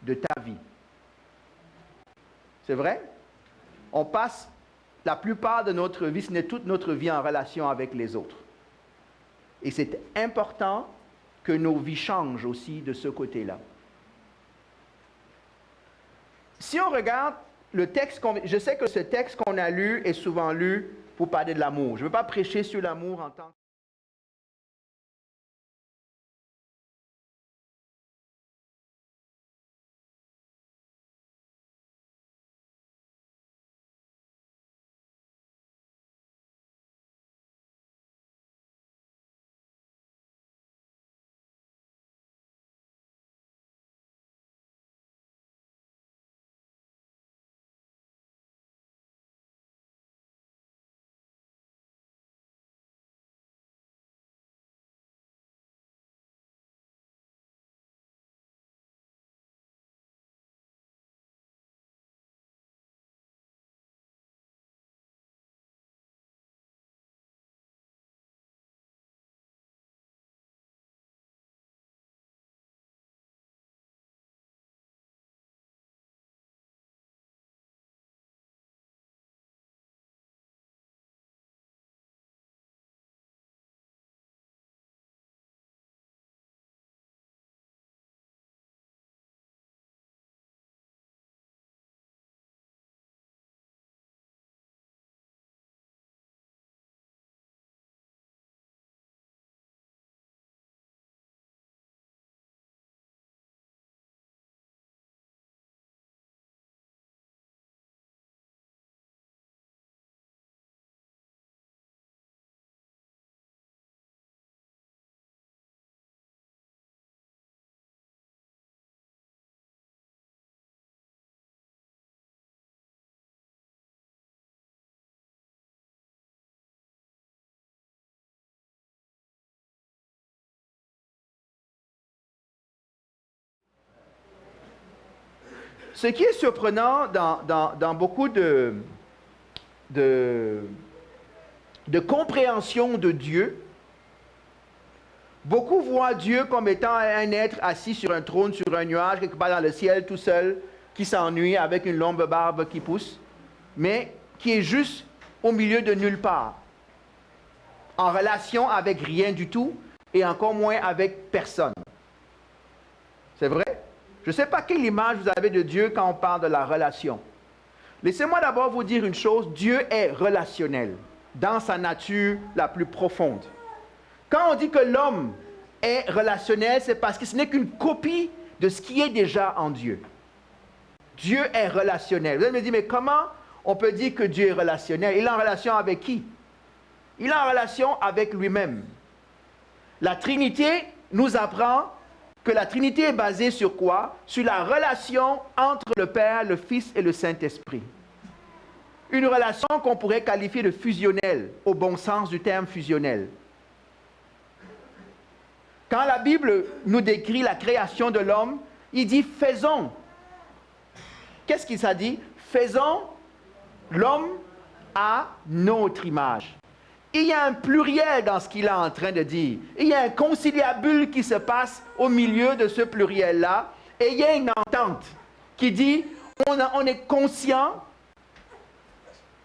de ta vie. C'est vrai? On passe la plupart de notre vie, ce n'est toute notre vie en relation avec les autres. Et c'est important que nos vies changent aussi de ce côté-là. Si on regarde le texte, je sais que ce texte qu'on a lu est souvent lu pour parler de l'amour. Je ne veux pas prêcher sur l'amour en tant que... Ce qui est surprenant dans beaucoup de compréhension de Dieu, beaucoup voient Dieu comme étant un être assis sur un trône, sur un nuage, quelque part dans le ciel, tout seul, qui s'ennuie avec une longue barbe qui pousse, mais qui est juste au milieu de nulle part, en relation avec rien du tout, et encore moins avec personne. C'est vrai? Je ne sais pas quelle image vous avez de Dieu quand on parle de la relation. Laissez-moi d'abord vous dire une chose, Dieu est relationnel, dans sa nature la plus profonde. Quand on dit que l'homme est relationnel, c'est parce que ce n'est qu'une copie de ce qui est déjà en Dieu. Dieu est relationnel. Vous allez me dire, mais comment on peut dire que Dieu est relationnel? Il est en relation avec qui? Il est en relation avec lui-même. La Trinité nous apprend que la Trinité est basée sur quoi? Sur la relation entre le Père, le Fils et le Saint-Esprit. Une relation qu'on pourrait qualifier de fusionnelle, au bon sens du terme fusionnel. Quand la Bible nous décrit la création de l'homme, il dit « faisons ». Qu'est-ce qu'il s'est dit? Faisons l'homme à notre image. Il y a un pluriel dans ce qu'il est en train de dire. Il y a un conciliabule qui se passe au milieu de ce pluriel-là. Et il y a une entente qui dit, on est conscient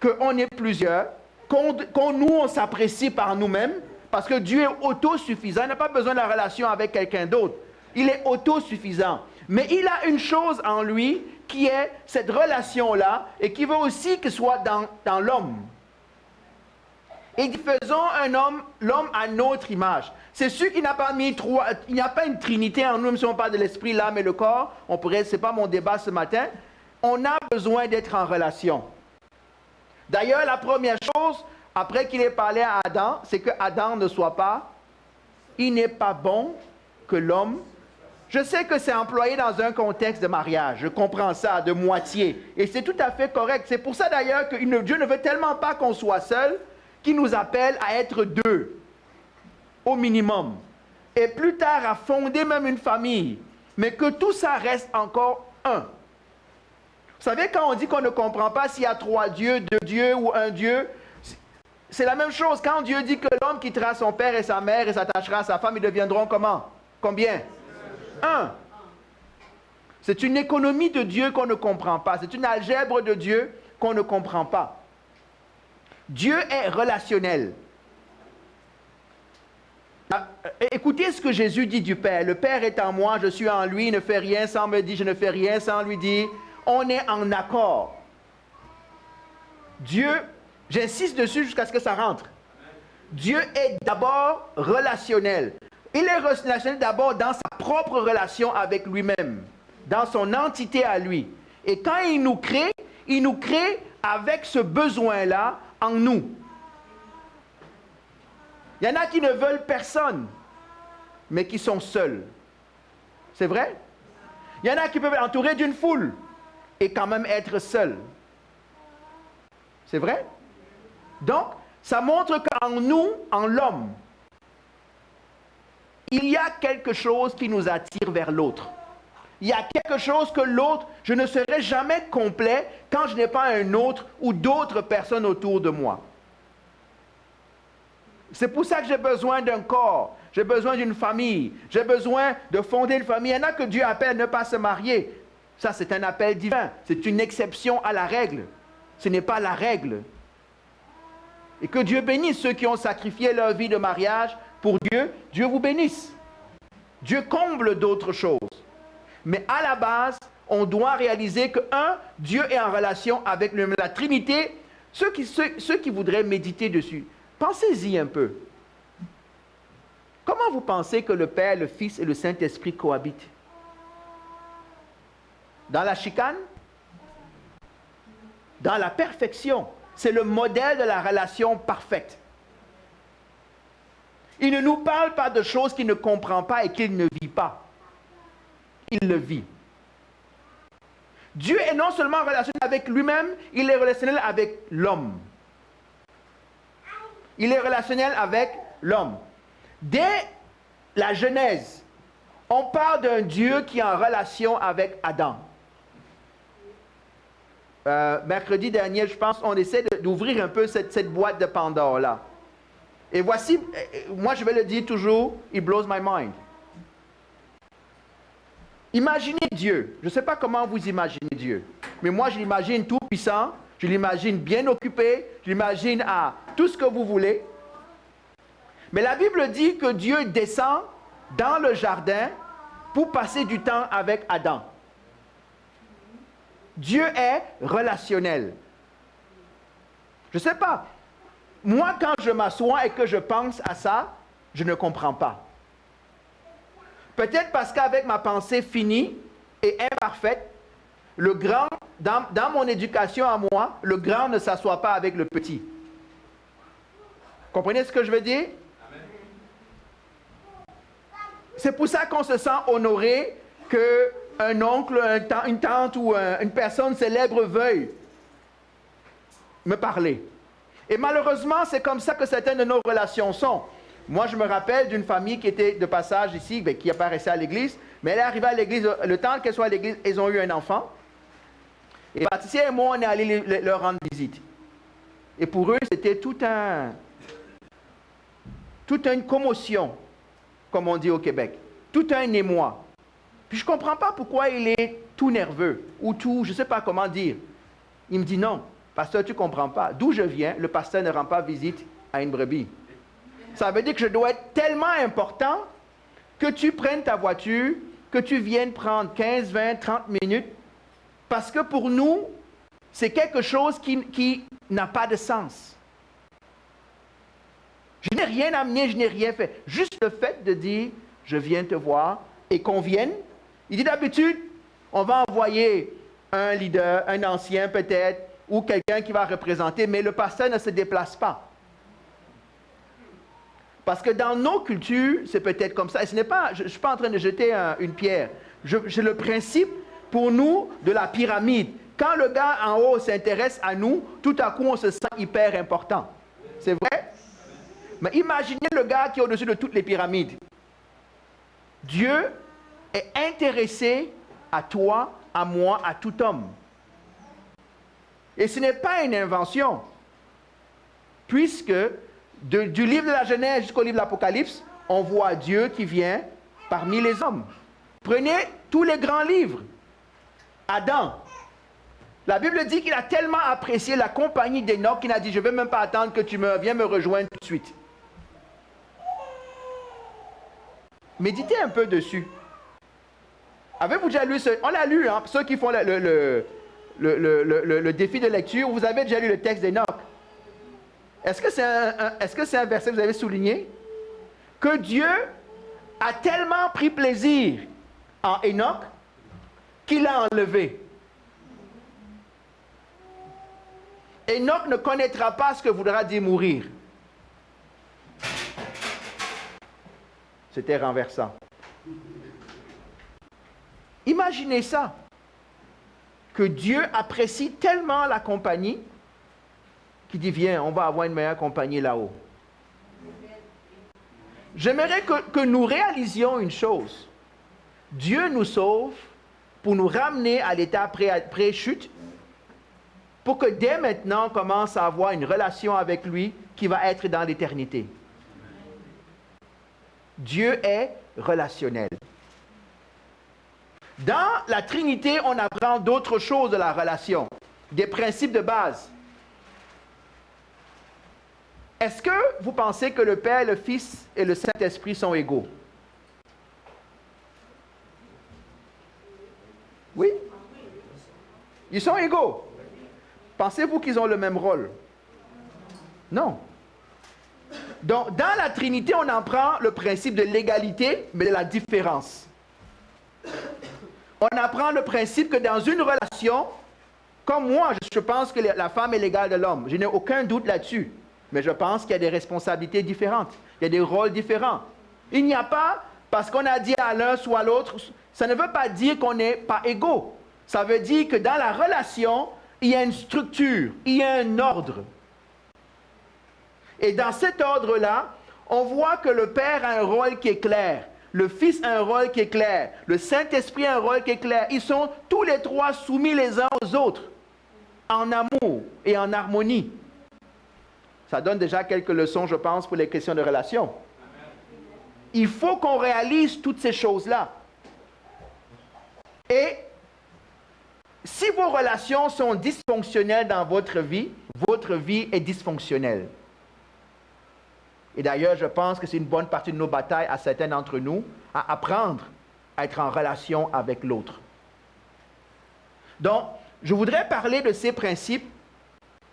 qu'on est plusieurs, on s'apprécie par nous-mêmes, parce que Dieu est autosuffisant. Il n'a pas besoin de la relation avec quelqu'un d'autre. Il est autosuffisant. Mais il a une chose en lui qui est cette relation-là et qui veut aussi que ce soit dans l'homme. Et dit, faisons l'homme à notre image. C'est sûr qu'il n'a pas mis il n'y a pas une trinité en nous, même si on parle de l'esprit, l'âme et le corps. C'est pas mon débat ce matin. On a besoin d'être en relation. D'ailleurs, la première chose, après qu'il ait parlé à Adam, c'est que Adam ne soit pas, il n'est pas bon que l'homme. Je sais que c'est employé dans un contexte de mariage. Je comprends ça de moitié. Et c'est tout à fait correct. C'est pour ça d'ailleurs que Dieu ne veut tellement pas qu'on soit seul, qui nous appelle à être deux, au minimum. Et plus tard, à fonder même une famille. Mais que tout ça reste encore un. Vous savez, quand on dit qu'on ne comprend pas s'il y a 3 dieux, 2 dieux ou un Dieu, c'est la même chose. Quand Dieu dit que l'homme quittera son père et sa mère et s'attachera à sa femme, ils deviendront comment? Combien? 1. C'est une économie de Dieu qu'on ne comprend pas. C'est une algèbre de Dieu qu'on ne comprend pas. Dieu est relationnel. Écoutez ce que Jésus dit du Père. Le Père est en moi, je suis en lui, il ne fait rien sans me dire, je ne fais rien sans lui dire. On est en accord. Dieu, j'insiste dessus jusqu'à ce que ça rentre. Dieu est d'abord relationnel. Il est relationnel d'abord dans sa propre relation avec lui-même, dans son entité à lui. Et quand il nous crée avec ce besoin-là en nous. Il y en a qui ne veulent personne, mais qui sont seuls. C'est vrai? Il y en a qui peuvent être entourés d'une foule et quand même être seuls. C'est vrai? Donc, ça montre qu'en nous, en l'homme, il y a quelque chose qui nous attire vers l'autre. Il y a quelque chose que l'autre, je ne serai jamais complet quand je n'ai pas un autre ou d'autres personnes autour de moi. C'est pour ça que j'ai besoin d'un corps, j'ai besoin d'une famille, j'ai besoin de fonder une famille. Il y en a que Dieu appelle à ne pas se marier. Ça, c'est un appel divin. C'est une exception à la règle. Ce n'est pas la règle. Et que Dieu bénisse ceux qui ont sacrifié leur vie de mariage pour Dieu. Dieu vous bénisse. Dieu comble d'autres choses. Mais à la base, on doit réaliser que, Dieu est en relation avec la Trinité. Ceux qui voudraient méditer dessus, pensez-y un peu. Comment vous pensez que le Père, le Fils et le Saint-Esprit cohabitent? Dans la chicane? Dans la perfection. C'est le modèle de la relation parfaite. Il ne nous parle pas de choses qu'il ne comprend pas et qu'il ne vit pas. Il le vit. Dieu est non seulement relationnel avec lui-même, il est relationnel avec l'homme. Il est relationnel avec l'homme. Dès la Genèse, on parle d'un Dieu qui est en relation avec Adam. Mercredi dernier, je pense, on essaie d'ouvrir un peu cette boîte de Pandore-là. Et voici, moi je vais le dire toujours, it blows my mind. Imaginez Dieu. Je ne sais pas comment vous imaginez Dieu, mais moi je l'imagine tout puissant, je l'imagine bien occupé, je l'imagine à tout ce que vous voulez. Mais la Bible dit que Dieu descend dans le jardin pour passer du temps avec Adam. Dieu est relationnel. Je ne sais pas. Moi, quand je m'assois et que je pense à ça, je ne comprends pas. Peut-être parce qu'avec ma pensée finie et imparfaite, le grand, dans mon éducation à moi, le grand ne s'assoit pas avec le petit. Comprenez ce que je veux dire? Amen. C'est pour ça qu'on se sent honoré qu'un oncle, une tante ou une personne célèbre veuille me parler. Et malheureusement, c'est comme ça que certaines de nos relations sont. Moi, je me rappelle d'une famille qui était de passage ici, qui apparaissait à l'église, mais elle est arrivée à l'église, le temps qu'elle soit à l'église, ils ont eu un enfant. Et Patricia et moi, on est allés leur rendre visite. Et pour eux, c'était toute une commotion, comme on dit au Québec. Tout un émoi. Puis je ne comprends pas pourquoi il est tout nerveux, ou tout, je ne sais pas comment dire. Il me dit non, pasteur, tu ne comprends pas. D'où je viens, le pasteur ne rend pas visite à une brebis. Ça veut dire que je dois être tellement important que tu prennes ta voiture, que tu viennes prendre 15, 20, 30 minutes, parce que pour nous, c'est quelque chose qui n'a pas de sens. Je n'ai rien amené, je n'ai rien fait. Juste le fait de dire, je viens te voir, et qu'on vienne. Il dit d'habitude, on va envoyer un leader, un ancien peut-être, ou quelqu'un qui va représenter, mais le pasteur ne se déplace pas. Parce que dans nos cultures, c'est peut-être comme ça. Et ce n'est pas, je ne suis pas en train de jeter une pierre. J'ai le principe, pour nous, de la pyramide. Quand le gars en haut s'intéresse à nous, tout à coup, on se sent hyper important. C'est vrai? Mais imaginez le gars qui est au-dessus de toutes les pyramides. Dieu est intéressé à toi, à moi, à tout homme. Et ce n'est pas une invention. Puisque du livre de la Genèse jusqu'au livre de l'Apocalypse, on voit Dieu qui vient parmi les hommes. Prenez tous les grands livres. Adam. La Bible dit qu'il a tellement apprécié la compagnie d'Enoch qu'il a dit, je ne vais même pas attendre que tu viens me rejoindre tout de suite. Méditez un peu dessus. Avez-vous déjà lu ce... On l'a lu, hein, ceux qui font le défi de lecture, vous avez déjà lu le texte d'Enoch. Est-ce que c'est un verset que vous avez souligné? Que Dieu a tellement pris plaisir en Enoch qu'il l'a enlevé. Enoch ne connaîtra pas ce que voudra dire mourir. C'était renversant. Imaginez ça, que Dieu apprécie tellement la compagnie qu'il dit, viens, on va avoir une meilleure compagnie là-haut. J'aimerais que nous réalisions une chose. Dieu nous sauve pour nous ramener à l'état pré-chute, pour que dès maintenant, on commence à avoir une relation avec lui qui va être dans l'éternité. Dieu est relationnel. Dans la Trinité, on apprend d'autres choses de la relation, des principes de base. Est-ce que vous pensez que le Père, le Fils et le Saint-Esprit sont égaux? Oui? Ils sont égaux. Pensez-vous qu'ils ont le même rôle? Non. Donc, dans la Trinité, on apprend le principe de l'égalité, mais de la différence. On apprend le principe que dans une relation, comme moi, je pense que la femme est l'égale de l'homme. Je n'ai aucun doute là-dessus. Mais je pense qu'il y a des responsabilités différentes. Il y a des rôles différents. Il n'y a pas, parce qu'on a dit à l'un soit à l'autre, ça ne veut pas dire qu'on n'est pas égaux. Ça veut dire que dans la relation, il y a une structure, il y a un ordre. Et dans cet ordre-là, on voit que le Père a un rôle qui est clair, le Fils a un rôle qui est clair, le Saint-Esprit a un rôle qui est clair. Ils sont tous les trois soumis les uns aux autres, en amour et en harmonie. Ça donne déjà quelques leçons, je pense, pour les questions de relation. Il faut qu'on réalise toutes ces choses-là. Et si vos relations sont dysfonctionnelles dans votre vie est dysfonctionnelle. Et d'ailleurs, je pense que c'est une bonne partie de nos batailles, à certains d'entre nous, à apprendre à être en relation avec l'autre. Donc, je voudrais parler de ces principes.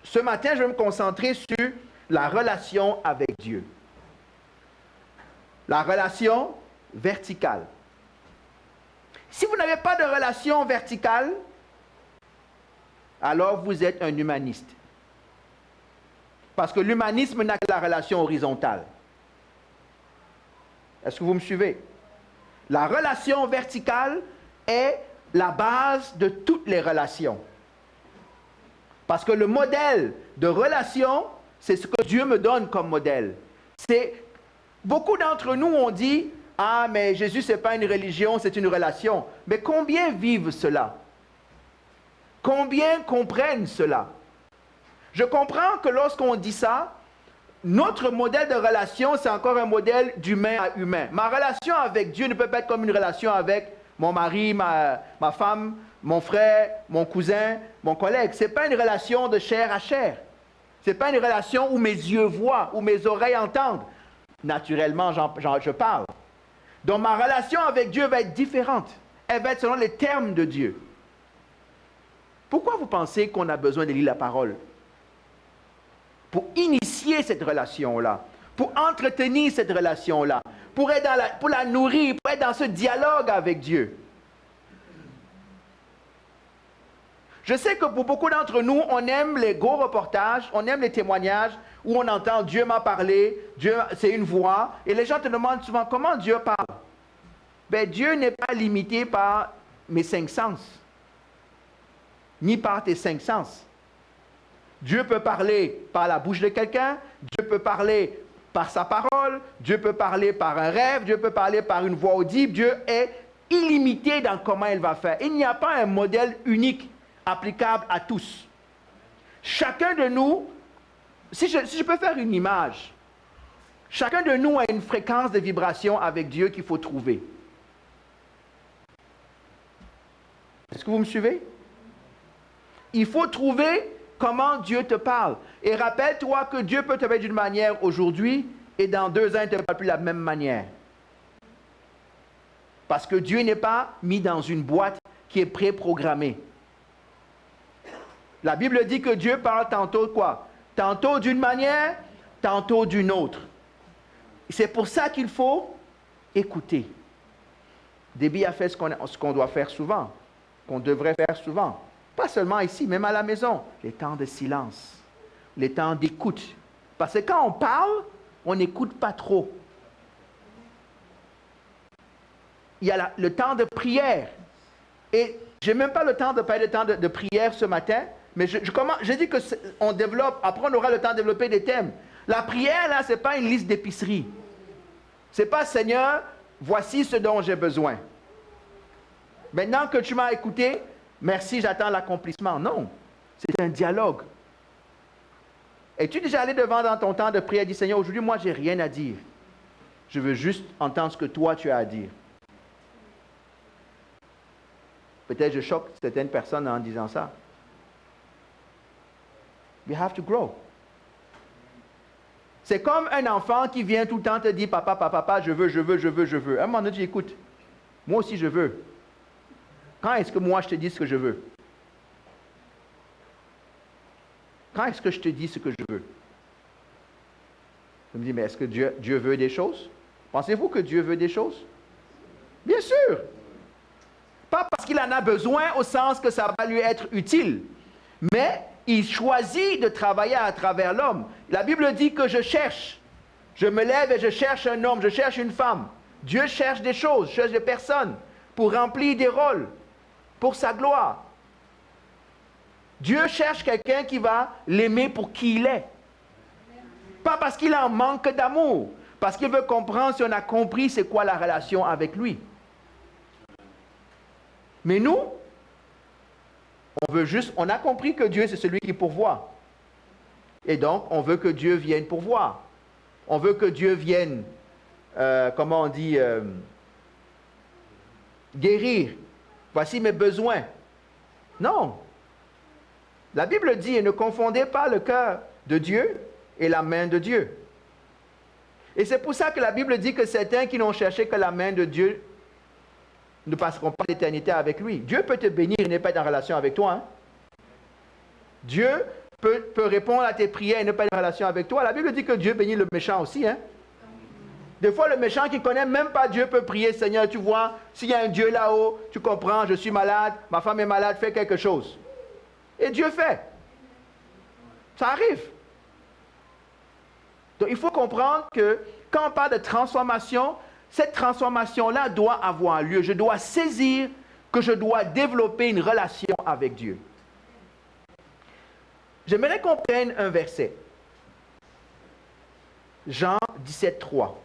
Ce matin, je vais me concentrer sur la relation avec Dieu. La relation verticale. Si vous n'avez pas de relation verticale, alors vous êtes un humaniste. Parce que l'humanisme n'a que la relation horizontale. Est-ce que vous me suivez? La relation verticale est la base de toutes les relations. Parce que le modèle de relation, c'est ce que Dieu me donne comme modèle. Beaucoup d'entre nous ont dit, ah, mais Jésus, ce n'est pas une religion, c'est une relation. Mais combien vivent cela? Combien comprennent cela? Je comprends que lorsqu'on dit ça, notre modèle de relation, c'est encore un modèle d'humain à humain. Ma relation avec Dieu ne peut pas être comme une relation avec mon mari, ma femme, mon frère, mon cousin, mon collègue. Ce n'est pas une relation de chair à chair. Ce n'est pas une relation où mes yeux voient, où mes oreilles entendent. Naturellement, je parle. Donc ma relation avec Dieu va être différente. Elle va être selon les termes de Dieu. Pourquoi vous pensez qu'on a besoin de lire la parole? Pour initier cette relation-là, pour entretenir cette relation-là, pour la nourrir, pour être dans ce dialogue avec Dieu. Je sais que pour beaucoup d'entre nous, on aime les gros reportages, on aime les témoignages où on entend « Dieu m'a parlé », Dieu, c'est une voix, et les gens te demandent souvent comment Dieu parle. Ben, Dieu n'est pas limité par mes 5 sens, ni par tes 5 sens. Dieu peut parler par la bouche de quelqu'un, Dieu peut parler par sa parole, Dieu peut parler par un rêve, Dieu peut parler par une voix audible. Dieu est illimité dans comment il va faire. Il n'y a pas un modèle unique applicable à tous. Chacun de nous, si je peux faire une image, chacun de nous a une fréquence de vibration avec Dieu qu'il faut trouver. Est-ce que vous me suivez? Il faut trouver comment Dieu te parle. Et rappelle-toi que Dieu peut te parler d'une manière aujourd'hui et dans 2 ans, il ne te parle plus de la même manière. Parce que Dieu n'est pas mis dans une boîte qui est préprogrammée. La Bible dit que Dieu parle tantôt quoi? Tantôt d'une manière, tantôt d'une autre. C'est pour ça qu'il faut écouter. Déby a fait ce qu'on doit faire souvent, qu'on devrait faire souvent. Pas seulement ici, même à la maison. Les temps de silence, les temps d'écoute. Parce que quand on parle, on n'écoute pas trop. Il y a le temps de prière. Et je n'ai même pas le temps de parler de temps de prière ce matin, mais je dis qu'on développe, après on aura le temps de développer des thèmes. La prière, là, ce n'est pas une liste d'épicerie. Ce n'est pas, Seigneur, voici ce dont j'ai besoin. Maintenant que tu m'as écouté, merci, j'attends l'accomplissement. Non, c'est un dialogue. Es-tu déjà allé devant dans ton temps de prière et dit, Seigneur, aujourd'hui, moi, je n'ai rien à dire. Je veux juste entendre ce que toi, tu as à dire. Peut-être je choque certaines personnes en disant ça. We have to grow. C'est comme un enfant qui vient tout le temps te dire, papa, papa, papa, je veux. À un moment donné, tu dis, écoute, moi aussi je veux. Quand est-ce que moi je te dis ce que je veux? Quand est-ce que je te dis ce que je veux? Je me dis, mais est-ce que Dieu veut des choses? Pensez-vous que Dieu veut des choses? Bien sûr. Pas parce qu'il en a besoin au sens que ça va lui être utile, mais il choisit de travailler à travers l'homme. La Bible dit que je cherche. Je me lève et je cherche un homme, je cherche une femme. Dieu cherche des choses, cherche des personnes pour remplir des rôles, pour sa gloire. Dieu cherche quelqu'un qui va l'aimer pour qui il est. Pas parce qu'il en manque d'amour, parce qu'il veut comprendre si on a compris c'est quoi la relation avec lui. Mais nous, on a compris que Dieu c'est celui qui pourvoit. Et donc, on veut que Dieu vienne pourvoir. On veut que Dieu vienne, guérir. Voici mes besoins. Non. La Bible dit, ne confondez pas le cœur de Dieu et la main de Dieu. Et c'est pour ça que la Bible dit que certains qui n'ont cherché que la main de Dieu ne passeront pas l'éternité avec lui. Dieu peut te bénir, il n'est pas en relation avec toi. Hein? Dieu peut répondre à tes prières et ne pas être en relation avec toi. La Bible dit que Dieu bénit le méchant aussi. Hein? Des fois, le méchant qui ne connaît même pas Dieu peut prier, Seigneur, tu vois, s'il y a un Dieu là-haut, tu comprends, je suis malade, ma femme est malade, fais quelque chose. Et Dieu fait. Ça arrive. Donc, il faut comprendre que quand on parle de transformation, cette transformation-là doit avoir lieu. Je dois saisir que je dois développer une relation avec Dieu. J'aimerais qu'on prenne un verset. Jean 17, 3.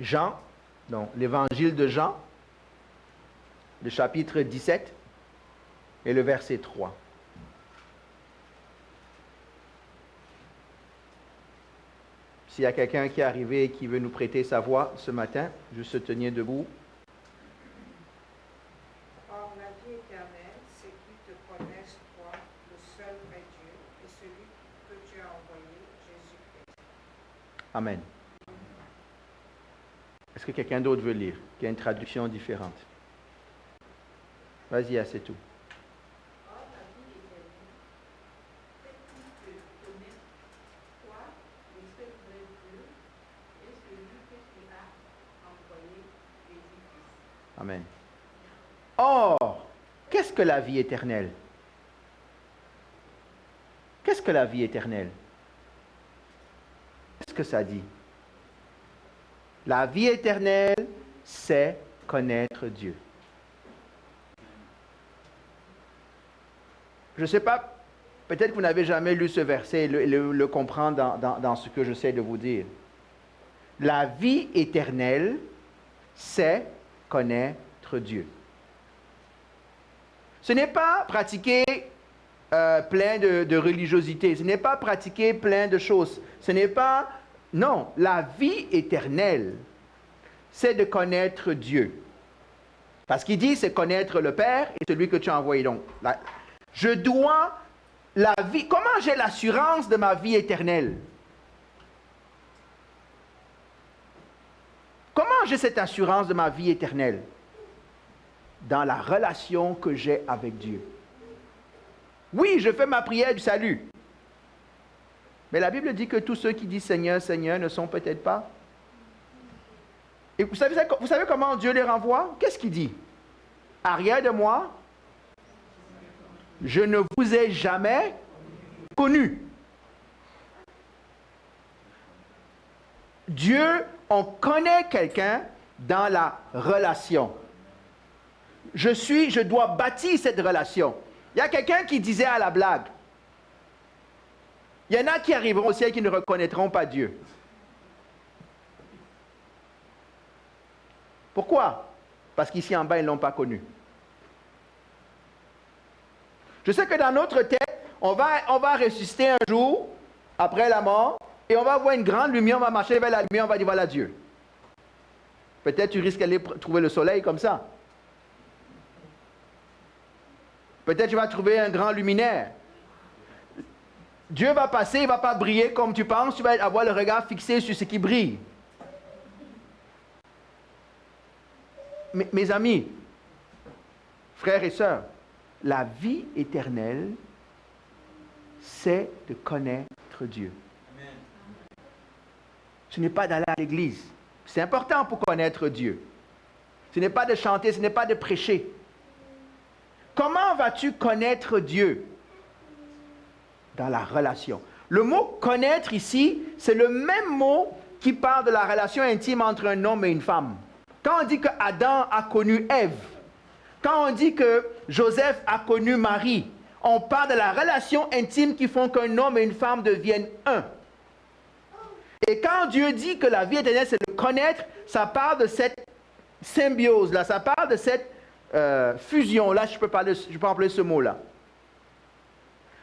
Jean, donc l'évangile de Jean, le chapitre 17 et le verset 3. S'il y a quelqu'un qui est arrivé et qui veut nous prêter sa voix ce matin, juste se tenir debout. Or, la vie éternelle, c'est qu'ils te connaissent, toi, le seul vrai Dieu, et celui que tu as envoyé, Jésus-Christ. Amen. Est-ce que quelqu'un d'autre veut lire, qui a une traduction différente? Vas-y, c'est tout. Or, la vie éternelle, c'est qu'ils te connaissent, toi, le seul vrai Dieu, et celui que tu as envoyé, Jésus-Christ. Amen. Or, qu'est-ce que la vie éternelle? Qu'est-ce que la vie éternelle? Qu'est-ce que ça dit? La vie éternelle, c'est connaître Dieu. Je ne sais pas, peut-être que vous n'avez jamais lu ce verset et le comprendre dans ce que j'essaie de vous dire. La vie éternelle, c'est connaître Dieu. Ce n'est pas pratiquer plein de religiosité, ce n'est pas pratiquer plein de choses, ce n'est pas... Non, la vie éternelle, c'est de connaître Dieu. Parce qu'il dit, c'est connaître le Père et celui que tu as envoyé. Donc, je dois la vie... Comment j'ai l'assurance de ma vie éternelle? Comment j'ai cette assurance de ma vie éternelle? Dans la relation que j'ai avec Dieu. Oui, je fais ma prière du salut. Mais la Bible dit que tous ceux qui disent Seigneur, Seigneur ne sont peut-être pas. Et vous savez comment Dieu les renvoie? Qu'est-ce qu'il dit? Arrière de moi, je ne vous ai jamais connu. Dieu, on connaît quelqu'un dans la relation. Je dois bâtir cette relation. Il y a quelqu'un qui disait à la blague, il y en a qui arriveront au ciel qui ne reconnaîtront pas Dieu. Pourquoi? Parce qu'ici en bas, ils ne l'ont pas connu. Je sais que dans notre tête, on va ressusciter un jour, après la mort, et on va voir une grande lumière, on va marcher vers la lumière, on va dire voilà Dieu. Peut-être tu risques d'aller trouver le soleil comme ça. Peut-être tu vas trouver un grand luminaire. Dieu va passer, il ne va pas briller comme tu penses, tu vas avoir le regard fixé sur ce qui brille. Mes amis, frères et sœurs, la vie éternelle, c'est de connaître Dieu. Amen. Ce n'est pas d'aller à l'église. C'est important pour connaître Dieu. Ce n'est pas de chanter, ce n'est pas de prêcher. Comment vas-tu connaître Dieu? Dans la relation. Le mot connaître ici, c'est le même mot qui parle de la relation intime entre un homme et une femme. Quand on dit que Adam a connu Ève, quand on dit que Joseph a connu Marie, on parle de la relation intime qui font qu'un homme et une femme deviennent un. Et quand Dieu dit que la vie éternelle, c'est de connaître, ça parle de cette symbiose-là, ça parle de cette fusion-là, je peux employer ce mot-là.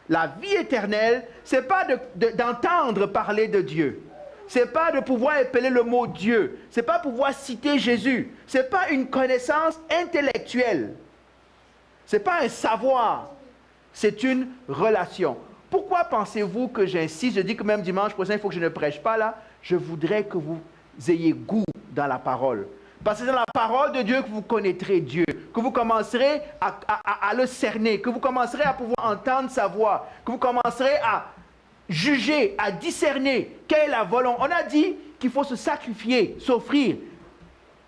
La vie éternelle, ce n'est pas d'entendre parler de Dieu. Ce n'est pas de pouvoir épeler le mot Dieu. Ce n'est pas pouvoir citer Jésus. Ce n'est pas une connaissance intellectuelle. Ce n'est pas un savoir. C'est une relation. Pourquoi pensez-vous que j'insiste? Je dis que même dimanche prochain, il faut que je ne prêche pas là. Je voudrais que vous ayez goût dans la parole. Parce que c'est dans la parole de Dieu que vous connaîtrez Dieu, que vous commencerez à le cerner, que vous commencerez à pouvoir entendre sa voix, que vous commencerez à juger, à discerner quelle est la volonté. On a dit qu'il faut se sacrifier, s'offrir.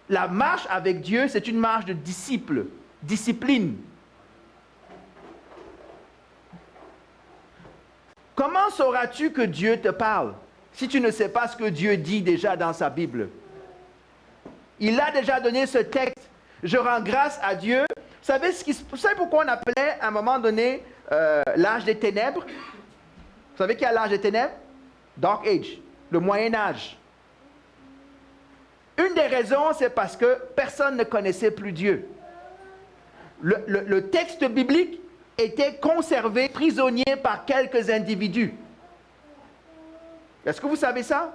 La marche avec Dieu, c'est une marche de discipline. Comment sauras-tu que Dieu te parle si tu ne sais pas ce que Dieu dit déjà dans sa Bible? Il a déjà donné ce texte. Je rends grâce à Dieu. Vous savez pourquoi on appelait à un moment donné l'âge des ténèbres? Vous savez qu'il y a l'âge des ténèbres? Dark Age, le Moyen Âge. Une des raisons, c'est parce que personne ne connaissait plus Dieu. Le texte biblique était conservé prisonnier par quelques individus. Est-ce que vous savez ça?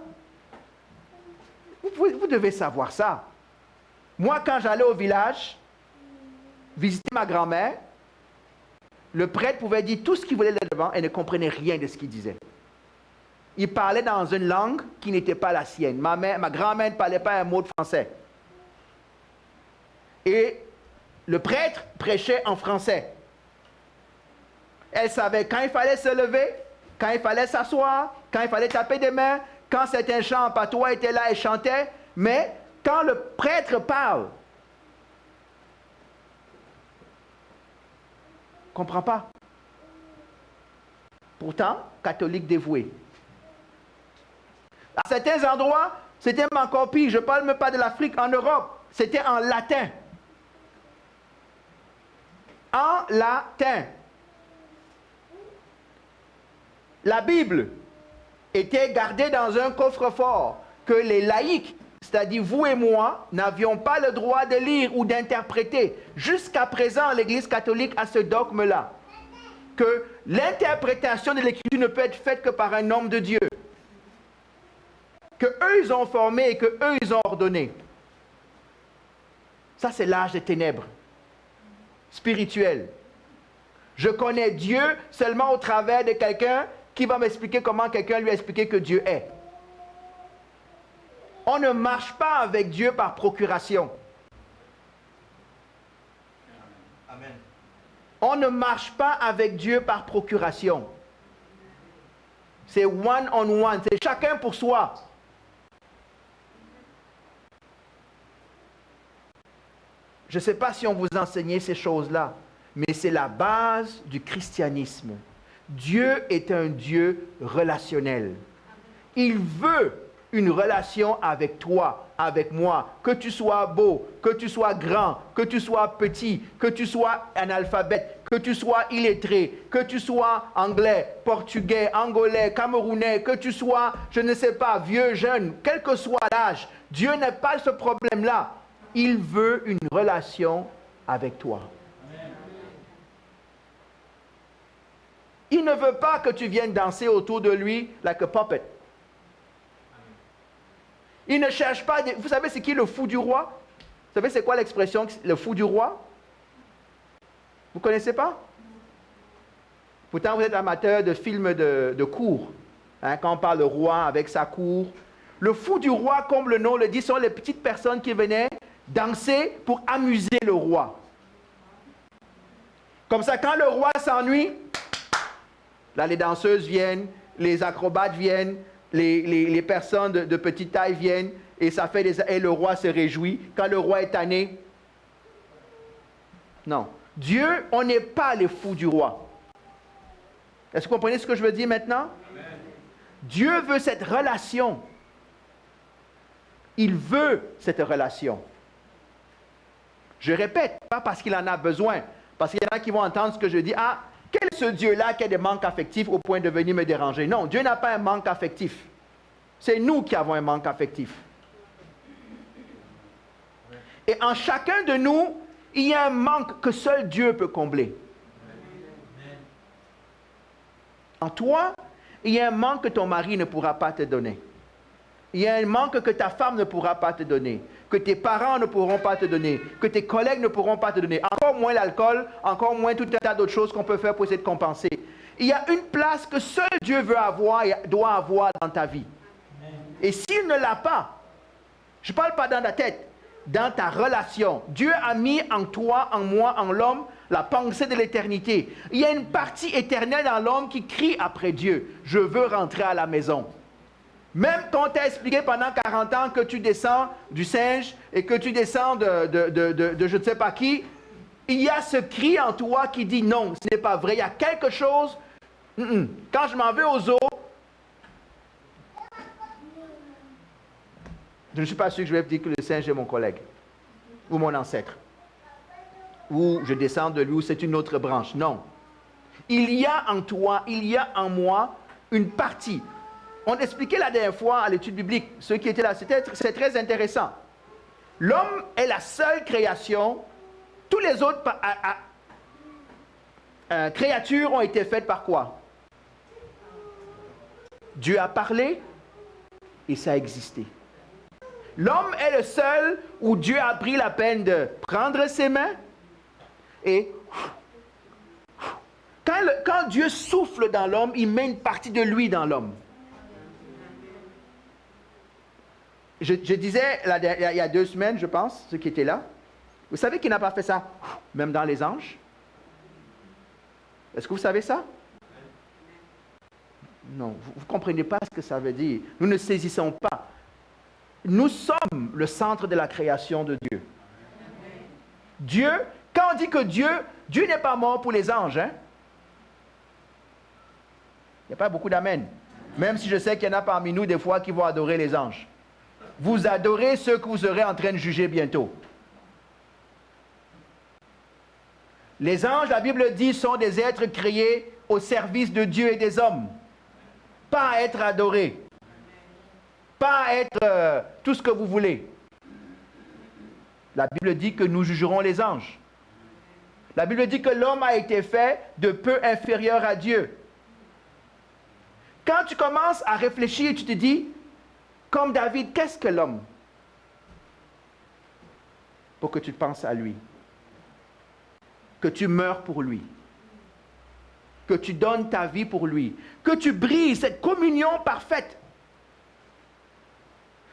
Vous devez savoir ça. Moi, quand j'allais au village, visiter ma grand-mère, le prêtre pouvait dire tout ce qu'il voulait là-devant et ne comprenait rien de ce qu'il disait. Il parlait dans une langue qui n'était pas la sienne. Ma grand-mère ne parlait pas un mot de français. Et le prêtre prêchait en français. Elle savait quand il fallait se lever, quand il fallait s'asseoir, quand il fallait taper des mains, quand certains chants en patois étaient là et chantaient, mais quand le prêtre parle, ne comprend pas. Pourtant, catholique dévoué. À certains endroits, c'était même encore pire. Je ne parle même pas de l'Afrique, en Europe, c'était en latin. En latin. la Bible était gardée dans un coffre-fort que les laïcs, c'est-à-dire vous et moi, n'avions pas le droit de lire ou d'interpréter. Jusqu'à présent, l'Église catholique a ce dogme-là, que l'interprétation de l'Écriture ne peut être faite que par un homme de Dieu, que eux ils ont formé et que eux ils ont ordonné. Ça, c'est l'âge des ténèbres spirituelles. Je connais Dieu seulement au travers de quelqu'un qui va m'expliquer comment quelqu'un lui a expliqué que Dieu est. On ne marche pas avec Dieu par procuration. Amen. On ne marche pas avec Dieu par procuration. C'est one on one, c'est chacun pour soi. Je ne sais pas si on vous enseignait ces choses-là, mais c'est la base du christianisme. Dieu est un Dieu relationnel. Il veut une relation avec toi, avec moi, que tu sois beau, que tu sois grand, que tu sois petit, que tu sois analphabète, que tu sois illettré, que tu sois anglais, portugais, angolais, camerounais, que tu sois, je ne sais pas, vieux, jeune, quel que soit l'âge, Dieu n'a pas ce problème-là. Il veut une relation avec toi. Il ne veut pas que tu viennes danser autour de lui like a puppet. Il ne cherche pas... Vous savez c'est qui le fou du roi? Vous savez c'est quoi l'expression le fou du roi? Vous ne connaissez pas? Pourtant vous êtes amateur de films de cour. Hein, quand on parle de roi avec sa cour. Le fou du roi, comme le nom le dit, sont les petites personnes qui venaient danser pour amuser le roi. Comme ça, quand le roi s'ennuie, là les danseuses viennent, les acrobates viennent, les personnes de petite taille viennent, et ça fait et le roi se réjouit. Quand le roi est tanné, non. Dieu, on n'est pas les fous du roi. Est-ce que vous comprenez ce que je veux dire maintenant? Amen. Dieu veut cette relation. Il veut cette relation. Je répète, pas parce qu'il en a besoin, parce qu'il y en a qui vont entendre ce que je dis. Ah, quel est ce Dieu-là qui a des manques affectifs au point de venir me déranger? Non, Dieu n'a pas un manque affectif. C'est nous qui avons un manque affectif. Et en chacun de nous, il y a un manque que seul Dieu peut combler. En toi, il y a un manque que ton mari ne pourra pas te donner. Il y a un manque que ta femme ne pourra pas te donner, que tes parents ne pourront pas te donner, que tes collègues ne pourront pas te donner. Encore moins l'alcool, encore moins tout un tas d'autres choses qu'on peut faire pour essayer de compenser. Il y a une place que seul Dieu veut avoir et doit avoir dans ta vie. Et s'il ne l'a pas, je ne parle pas dans ta tête, dans ta relation. Dieu a mis en toi, en moi, en l'homme, la pensée de l'éternité. Il y a une partie éternelle dans l'homme qui crie après Dieu. Je veux rentrer à la maison. Même quand on t'a expliqué pendant 40 ans que tu descends du singe et que tu descends de je ne sais pas qui, il y a ce cri en toi qui dit non, ce n'est pas vrai. Il y a quelque chose. Quand je m'en vais au zoo, je ne suis pas sûr que je vais dire que le singe est mon collègue ou mon ancêtre. Ou je descends de lui ou c'est une autre branche. Non. Il y a en toi, il y a en moi une partie. On expliquait la dernière fois à l'étude biblique, ceux qui étaient là, c'est très intéressant. L'homme est la seule création, tous les autres créatures ont été faites par quoi? Dieu a parlé et ça a existé. L'homme est le seul où Dieu a pris la peine de prendre ses mains et quand Dieu souffle dans l'homme, il met une partie de lui dans l'homme. Je disais il y a 2 semaines, je pense, ceux qui étaient là, vous savez qu'il n'a pas fait ça, même dans les anges? Est-ce que vous savez ça? Non, vous ne comprenez pas ce que ça veut dire. Nous ne saisissons pas. Nous sommes le centre de la création de Dieu. Dieu, quand on dit que Dieu n'est pas mort pour les anges, hein? Il n'y a pas beaucoup d'amen. Même si je sais qu'il y en a parmi nous des fois qui vont adorer les anges. Vous adorez ceux que vous serez en train de juger bientôt. Les anges, la Bible dit, sont des êtres créés au service de Dieu et des hommes. pas à être adoré, pas à être tout ce que vous voulez. La Bible dit que nous jugerons les anges. La Bible dit que l'homme a été fait de peu inférieur à Dieu. Quand tu commences à réfléchir, tu te dis, comme David, qu'est-ce que l'homme? Pour que tu penses à lui. Que tu meurs pour lui. Que tu donnes ta vie pour lui. Que tu brises cette communion parfaite.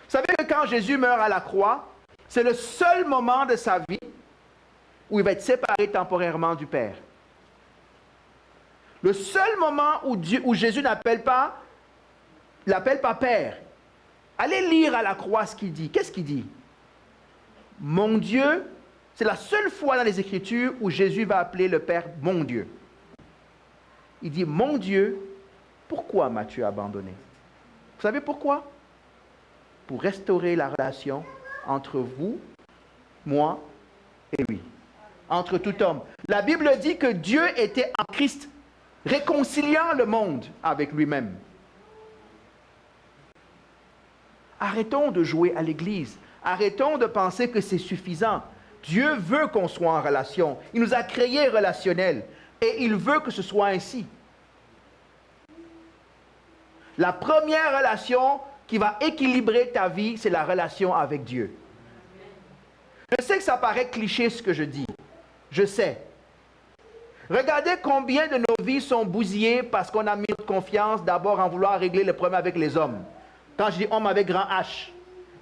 Vous savez que quand Jésus meurt à la croix, c'est le seul moment de sa vie où il va être séparé temporairement du Père. Le seul moment où Jésus l'appelle pas Père. Allez lire à la croix ce qu'il dit. Qu'est-ce qu'il dit? Mon Dieu, c'est la seule fois dans les Écritures où Jésus va appeler le Père mon Dieu. Il dit, mon Dieu, pourquoi m'as-tu abandonné? Vous savez pourquoi? Pour restaurer la relation entre vous, moi et lui. Entre tout homme. La Bible dit que Dieu était en Christ, réconciliant le monde avec lui-même. Arrêtons de jouer à l'Église. Arrêtons de penser que c'est suffisant. Dieu veut qu'on soit en relation. Il nous a créés relationnels. Et il veut que ce soit ainsi. La première relation qui va équilibrer ta vie, c'est la relation avec Dieu. Je sais que ça paraît cliché ce que je dis. Je sais. Regardez combien de nos vies sont bousillées parce qu'on a mis notre confiance d'abord en vouloir régler les problèmes avec les hommes. Quand je dis homme avec grand H.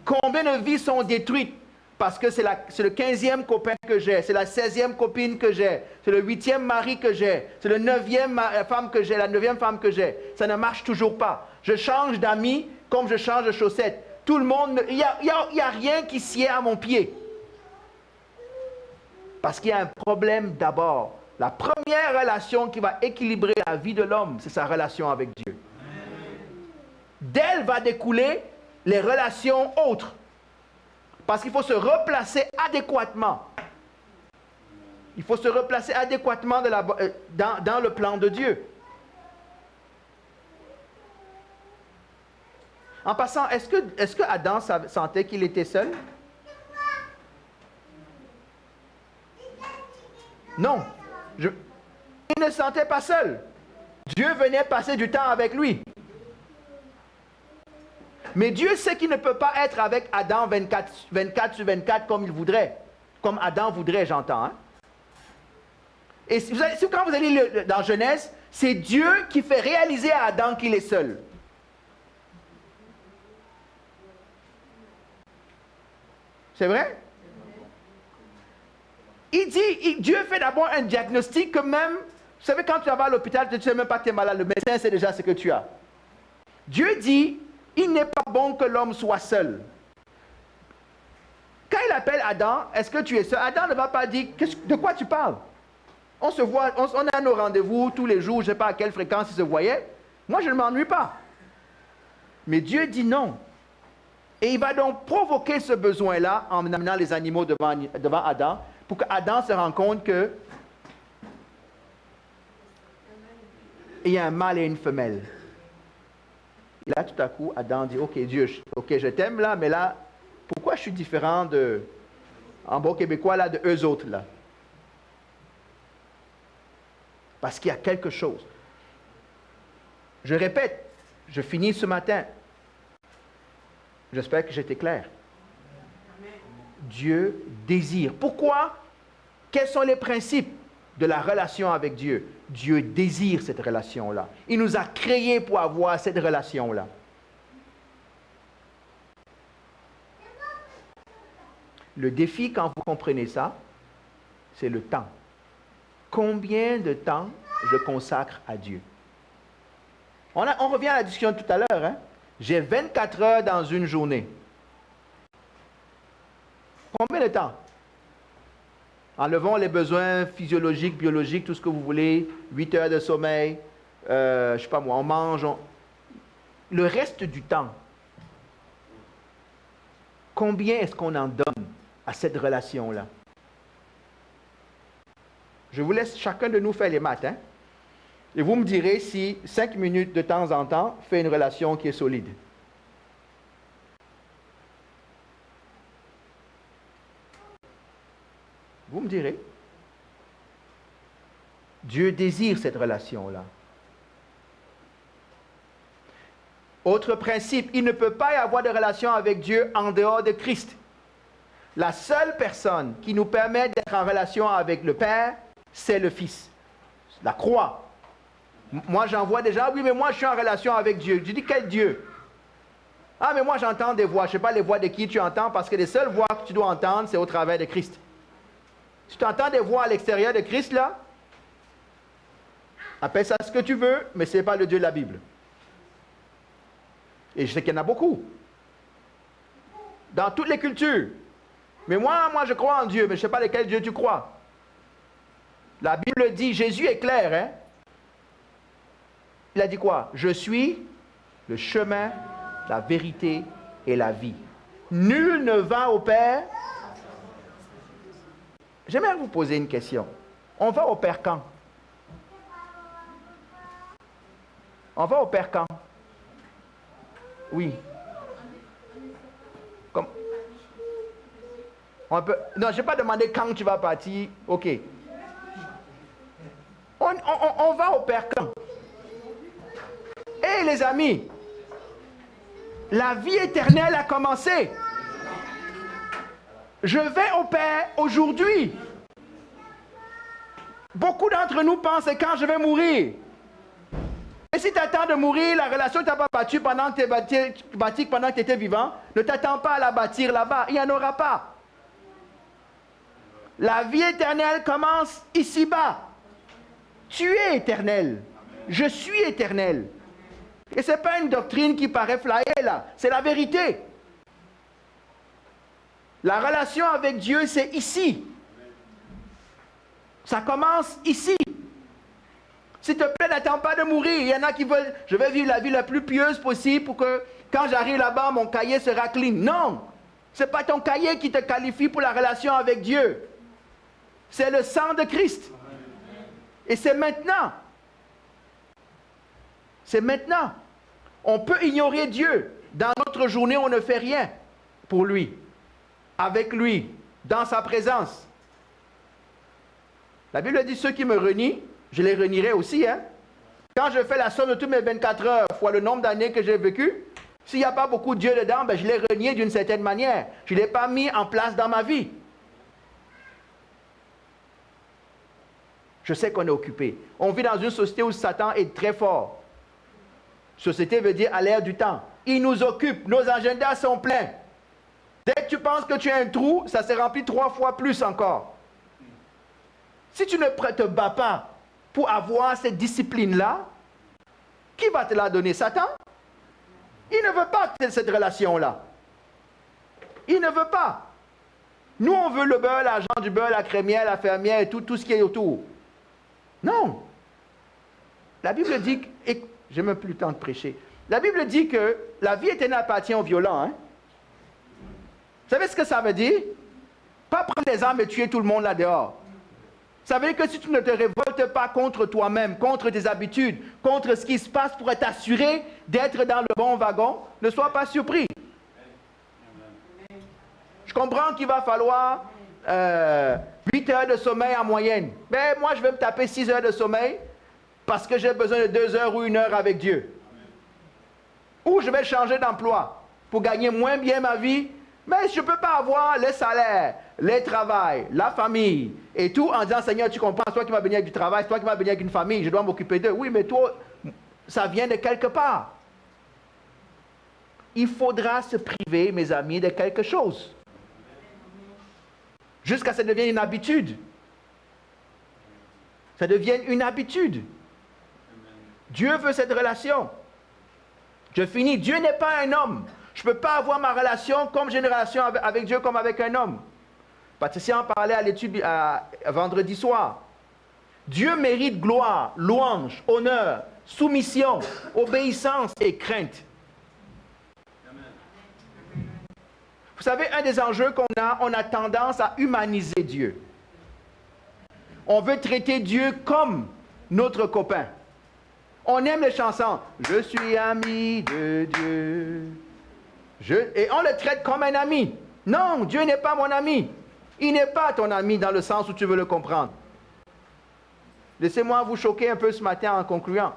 Combien de vies sont détruites parce que c'est le 15e copain que j'ai, c'est la 16e copine que j'ai, c'est le 8e mari que j'ai, c'est le 9e femme que j'ai, la 9e femme que j'ai. Ça ne marche toujours pas. Je change d'amis comme je change de chaussettes. Tout le monde, il n'y a rien qui sied à mon pied. Parce qu'il y a un problème d'abord. La première relation qui va équilibrer la vie de l'homme, c'est sa relation avec Dieu. D'elle va découler les relations autres. Parce qu'il faut se replacer adéquatement. Il faut se replacer adéquatement dans le plan de Dieu. En passant, est-ce que Adam sentait qu'il était seul? Non. Il ne se sentait pas seul. Dieu venait passer du temps avec lui. Mais Dieu sait qu'il ne peut pas être avec Adam 24 sur 24 comme il voudrait. Comme Adam voudrait, j'entends. Hein? Et quand vous allez dans Genèse, c'est Dieu qui fait réaliser à Adam qu'il est seul. C'est vrai? Dieu fait d'abord un diagnostic que même, vous savez, quand tu vas à l'hôpital, tu ne sais même pas que tu es malade. Le médecin sait déjà ce que tu as. Dieu dit, il n'est pas bon que l'homme soit seul. Quand il appelle Adam, est-ce que tu es seul? Adam ne va pas dire, de quoi tu parles? On se voit, on a nos rendez-vous tous les jours, je ne sais pas à quelle fréquence ils se voyaient. Moi, je ne m'ennuie pas. Mais Dieu dit non. Et il va donc provoquer ce besoin-là en amenant les animaux devant Adam, pour qu'Adam se rende compte que il y a un mâle et une femelle. Et là, tout à coup, Adam dit, OK, Dieu, OK, je t'aime là, mais là, pourquoi je suis différent en bon québécois, là, de eux autres, là? Parce qu'il y a quelque chose. Je répète, je finis ce matin. J'espère que j'étais clair. Dieu désire. Pourquoi? Quels sont les principes de la relation avec Dieu? Dieu désire cette relation-là. Il nous a créés pour avoir cette relation-là. Le défi, quand vous comprenez ça, c'est le temps. Combien de temps je consacre à Dieu? On revient à la discussion tout à l'heure. Hein? J'ai 24 heures dans une journée. Combien de temps? Enlevons les besoins physiologiques, biologiques, tout ce que vous voulez, 8 heures de sommeil, je ne sais pas moi, on mange. Le reste du temps, combien est-ce qu'on en donne à cette relation-là? Je vous laisse chacun de nous faire les maths. Hein? Et vous me direz si 5 minutes de temps en temps fait une relation qui est solide. Vous me direz. Dieu désire cette relation-là. Autre principe, il ne peut pas y avoir de relation avec Dieu en dehors de Christ. La seule personne qui nous permet d'être en relation avec le Père, c'est le Fils. La croix. Moi, j'en vois des gens, oui, mais moi, je suis en relation avec Dieu. Je dis, quel Dieu? Ah, mais moi, j'entends des voix. Je ne sais pas les voix de qui tu entends, parce que les seules voix que tu dois entendre, c'est au travers de Christ. Si tu entends des voix à l'extérieur de Christ, là, appelle ça ce que tu veux, mais ce n'est pas le Dieu de la Bible. Et je sais qu'il y en a beaucoup. Dans toutes les cultures. Mais moi, je crois en Dieu, mais je ne sais pas lequel Dieu tu crois. La Bible dit, Jésus est clair, hein? Il a dit quoi? Je suis le chemin, la vérité et la vie. Nul ne va au Père. J'aimerais vous poser une question. On va au Père quand? On va au Père quand? Oui. Comme... Non, je n'ai pas demandé quand tu vas partir. OK. On va au Père quand? Hé les amis, la vie éternelle a commencé. Je vais au Père aujourd'hui. Beaucoup d'entre nous pensent que quand je vais mourir. Et si tu attends de mourir, la relation que tu n'as pas battue pendant que tu étais vivant, ne t'attends pas à la bâtir là-bas. Il n'y en aura pas. La vie éternelle commence ici-bas. Tu es éternel. Je suis éternel. Et ce n'est pas une doctrine qui paraît flyer là. C'est la vérité. La relation avec Dieu, c'est ici. Ça commence ici. S'il te plaît, n'attends pas de mourir. Il y en a qui veulent, je vais vivre la vie la plus pieuse possible pour que quand j'arrive là-bas, mon cahier sera clean. Non, ce n'est pas ton cahier qui te qualifie pour la relation avec Dieu. C'est le sang de Christ. Et c'est maintenant. C'est maintenant. On peut ignorer Dieu. Dans notre journée, on ne fait rien pour lui, avec lui, dans sa présence. La Bible dit, ceux qui me renient, je les renierai aussi. Hein? Quand je fais la somme de toutes mes 24 heures fois le nombre d'années que j'ai vécu, s'il n'y a pas beaucoup de Dieu dedans, ben je l'ai renié d'une certaine manière. Je ne l'ai pas mis en place dans ma vie. Je sais qu'on est occupé. On vit dans une société où Satan est très fort. Société veut dire à l'ère du temps. Il nous occupe. Nos agendas sont pleins. Dès que tu penses que tu as un trou, ça s'est rempli 3 fois plus encore. Si tu ne te bats pas pour avoir cette discipline-là, qui va te la donner? Satan? Il ne veut pas cette relation-là. Il ne veut pas. Nous, on veut le beurre, l'argent du beurre, la crémière, la fermière et tout ce qui est autour. Non. La Bible dit, et j'ai même plus le temps de prêcher, la Bible dit que la vie éternelle appartient aux violents. Hein? Vous savez ce que ça veut dire? Pas prendre des armes et tuer tout le monde là dehors. Ça veut dire que si tu ne te révoltes pas contre toi-même, contre tes habitudes, contre ce qui se passe pour t'assurer d'être dans le bon wagon, ne sois pas surpris. Je comprends qu'il va falloir 8 heures de sommeil en moyenne. Mais moi, je vais me taper 6 heures de sommeil parce que j'ai besoin de 2 heures ou 1 heure avec Dieu. Ou je vais changer d'emploi pour gagner moins bien ma vie. Mais je ne peux pas avoir les salaires, les travails, la famille et tout en disant, Seigneur, tu comprends, c'est toi qui m'as béni avec du travail, c'est toi qui m'as béni avec une famille, je dois m'occuper d'eux. Oui, mais toi, ça vient de quelque part. Il faudra se priver, mes amis, de quelque chose. Jusqu'à ce que ça devienne une habitude. Ça devienne une habitude. Dieu veut cette relation. Je finis. Dieu n'est pas un homme. Je ne peux pas avoir ma relation comme j'ai une relation avec Dieu comme avec un homme. Patricia en parlait à l'étude vendredi soir. Dieu mérite gloire, louange, honneur, soumission, obéissance et crainte. Vous savez, un des enjeux qu'on a, on a tendance à humaniser Dieu. On veut traiter Dieu comme notre copain. On aime les chansons. Je suis ami de Dieu. Et on le traite comme un ami. Non, Dieu n'est pas mon ami. Il n'est pas ton ami dans le sens où tu veux le comprendre. Laissez-moi vous choquer un peu ce matin en concluant.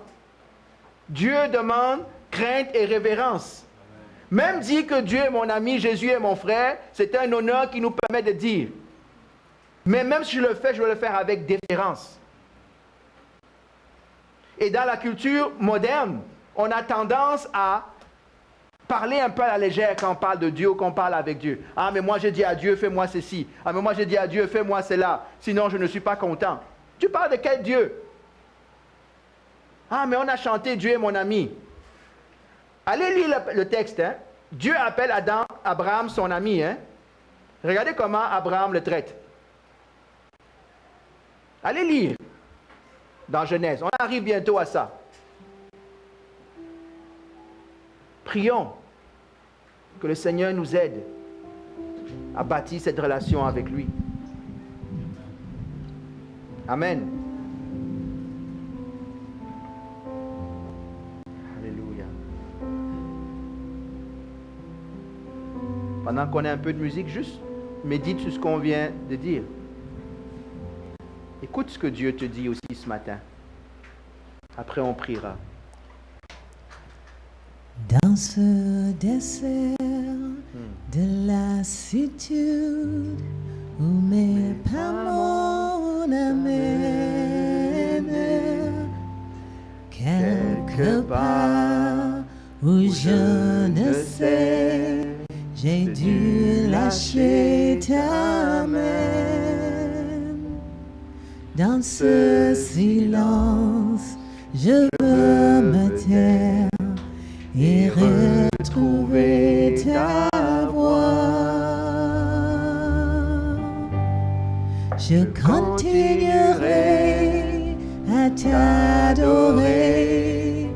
Dieu demande crainte et révérence. Même dire que Dieu est mon ami, Jésus est mon frère, c'est un honneur qui nous permet de dire. Mais même si je le fais, je veux le faire avec déférence. Et dans la culture moderne, on a tendance à parler un peu à la légère quand on parle de Dieu ou qu'on parle avec Dieu. Ah, mais moi j'ai dit à Dieu, fais-moi ceci. Ah, mais moi j'ai dit à Dieu, fais-moi cela. Sinon, je ne suis pas content. Tu parles de quel Dieu? Ah, mais on a chanté Dieu est mon ami. Allez lire le texte. Hein? Dieu appelle Abraham son ami. Hein? Regardez comment Abraham le traite. Allez lire dans Genèse. On arrive bientôt à ça. Prions que le Seigneur nous aide à bâtir cette relation avec lui. Amen. Alléluia. Pendant qu'on a un peu de musique, juste médite sur ce qu'on vient de dire. Écoute ce que Dieu te dit aussi ce matin. Après, on priera. Dans ce désert de lassitude où mes pas m'en amènent, quelque part où je ne sais, j'ai dû lâcher ta main. Dans ce silence, je veux me taire et retrouver ta voix. Je continuerai à t'adorer,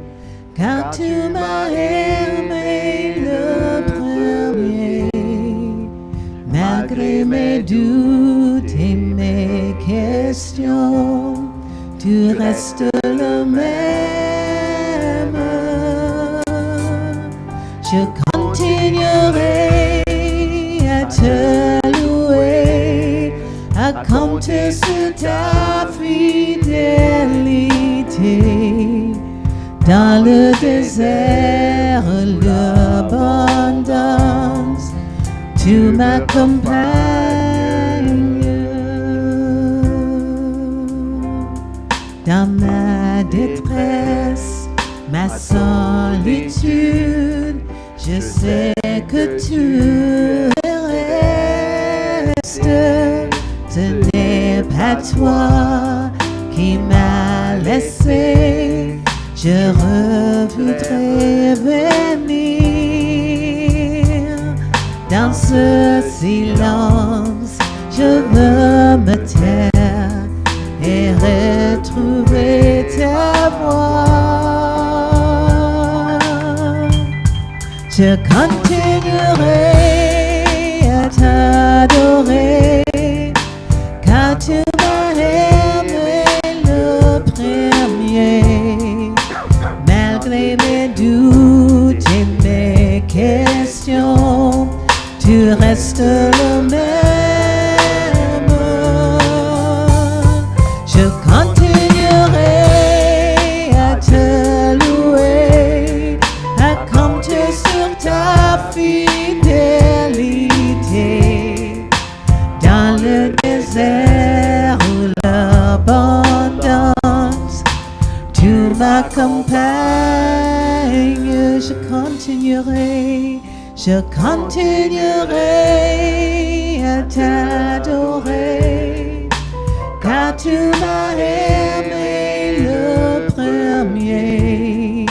car tu m'as aimé le premier, malgré mes doutes et mes questions, tu restes le même. Je continuerai à te louer, à compter sur ta fidélité. Dans le désert, l'abondance, tu m'accompagnes. Dans ma détresse, ma solitude, je sais que tu restes. Ce n'est pas toi qui m'as laissé, je revoudrais venir. Dans ce silence, je veux me taire et retrouver ta voix. Je continuerai à t'adorer, car tu m'as aimé le premier, malgré mes doutes et mes questions, tu restes le même. Je continuerai à te louer, à compter sur ta fidélité. Dans le désert où l'abondance, tu m'accompagnes. Je continuerai à t'adorer, car tu m'as aimé le premier,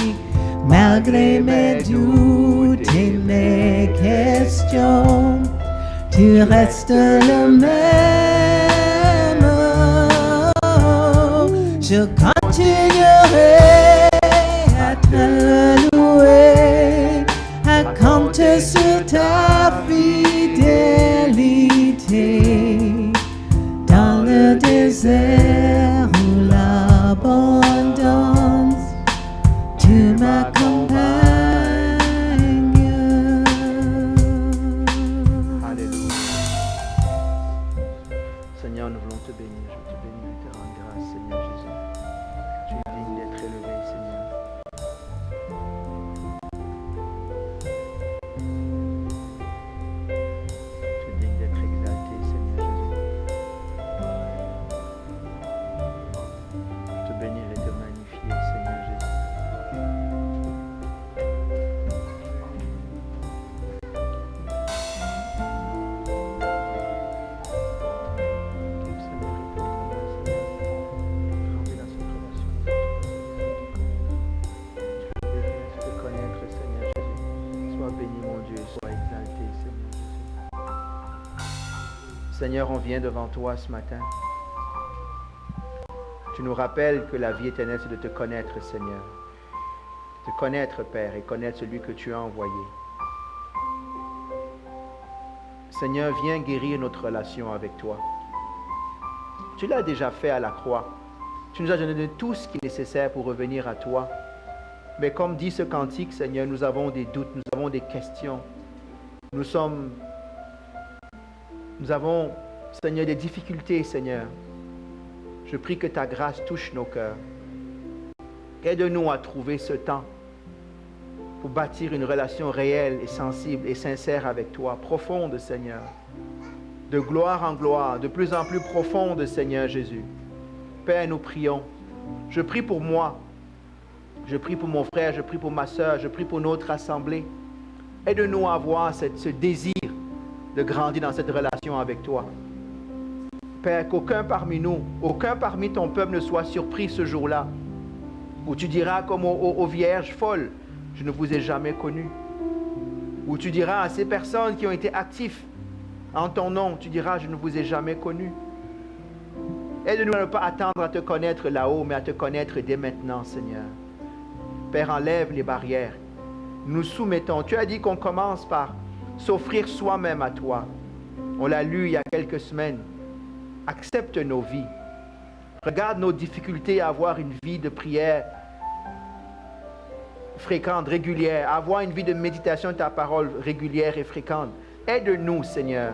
malgré mes doutes et mes questions, tu restes le même. Je continuerai à te louer, à compter sur ta fidélité. Dans le désert où l'abondance, Seigneur, on vient devant toi ce matin. Tu nous rappelles que la vie éternelle, c'est de te connaître, Seigneur. Te connaître, Père, et connaître celui que tu as envoyé. Seigneur, viens guérir notre relation avec toi. Tu l'as déjà fait à la croix. Tu nous as donné tout ce qui est nécessaire pour revenir à toi. Mais comme dit ce cantique, Seigneur, nous avons des doutes, nous avons des questions. Nous avons, Seigneur, des difficultés, Seigneur. Je prie que ta grâce touche nos cœurs. Aide-nous à trouver ce temps pour bâtir une relation réelle et sensible et sincère avec toi, profonde, Seigneur. De gloire en gloire, de plus en plus profonde, Seigneur Jésus. Père, nous prions. Je prie pour moi. Je prie pour mon frère, je prie pour ma soeur, je prie pour notre assemblée. Aide-nous à avoir ce désir de grandir dans cette relation avec toi. Père, qu'aucun parmi nous, aucun parmi ton peuple ne soit surpris ce jour-là, où tu diras comme aux vierges folles, je ne vous ai jamais connus. Où tu diras à ces personnes qui ont été actifs en ton nom, tu diras, je ne vous ai jamais connus. Aide-nous à ne pas attendre à te connaître là-haut, mais à te connaître dès maintenant, Seigneur. Père, enlève les barrières. Nous soumettons. Tu as dit qu'on commence par s'offrir soi-même à toi. On l'a lu il y a quelques semaines. Accepte nos vies. Regarde nos difficultés à avoir une vie de prière fréquente, régulière, à avoir une vie de méditation de ta parole régulière et fréquente. Aide-nous, Seigneur.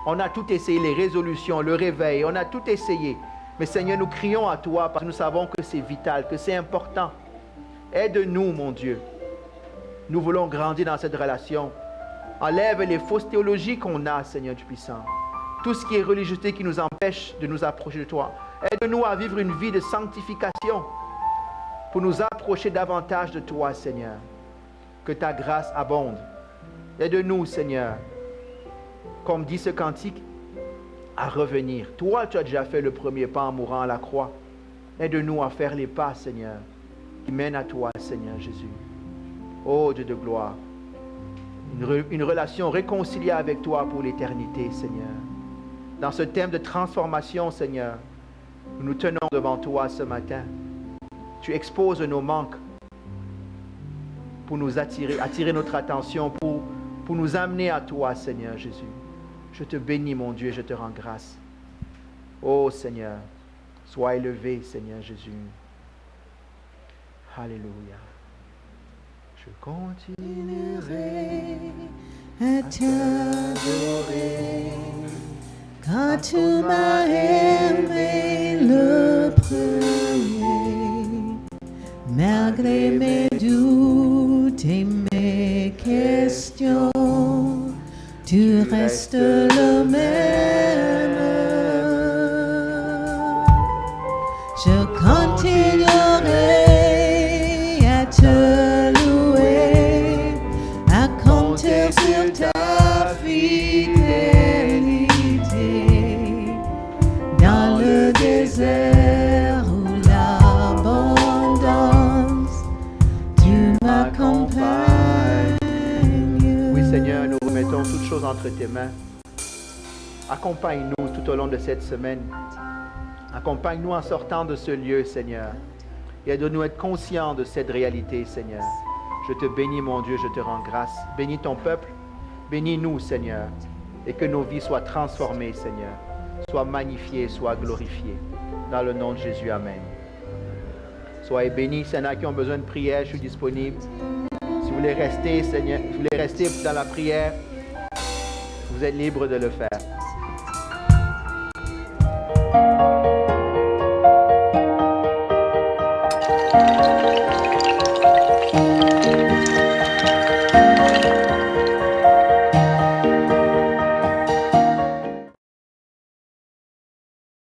On a tout essayé, les résolutions, le réveil, on a tout essayé. Mais Seigneur, nous crions à toi parce que nous savons que c'est vital, que c'est important. Aide-nous, mon Dieu. Nous voulons grandir dans cette relation. Enlève les fausses théologies qu'on a, Seigneur du puissant. Tout ce qui est religiosité qui nous empêche de nous approcher de toi. Aide-nous à vivre une vie de sanctification pour nous approcher davantage de toi, Seigneur. Que ta grâce abonde. Aide-nous, Seigneur, comme dit ce cantique, à revenir. Toi, tu as déjà fait le premier pas en mourant à la croix. Aide-nous à faire les pas, Seigneur, qui mènent à toi, Seigneur Jésus. Ô Dieu de gloire, une relation réconciliée avec toi pour l'éternité, Seigneur. Dans ce thème de transformation, Seigneur, nous nous tenons devant toi ce matin. Tu exposes nos manques pour nous attirer notre attention, pour nous amener à toi, Seigneur Jésus. Je te bénis, mon Dieu, et je te rends grâce. Ô Seigneur, sois élevé, Seigneur Jésus. Alléluia. Je continuerai à t'adorer, car tu m'as aimé le premier, malgré mes doutes et mes questions, tu restes le même. Je continuerai à te louer, à compter sur ta fidélité, dans le désert ou l'abondance, tu m'accompagnes. Oui, Seigneur, nous remettons toutes choses entre tes mains. Accompagne-nous tout au long de cette semaine. Accompagne-nous en sortant de ce lieu, Seigneur. Et aide-nous à être conscients de cette réalité, Seigneur. Je te bénis, mon Dieu, je te rends grâce. Bénis ton peuple. Bénis-nous, Seigneur. Et que nos vies soient transformées, Seigneur. Soient magnifiées, soient glorifiées. Dans le nom de Jésus, Amen. Soyez bénis. S'il y en a qui ont besoin de prière, je suis disponible. Si vous voulez rester, Seigneur, si vous voulez rester dans la prière, vous êtes libre de le faire.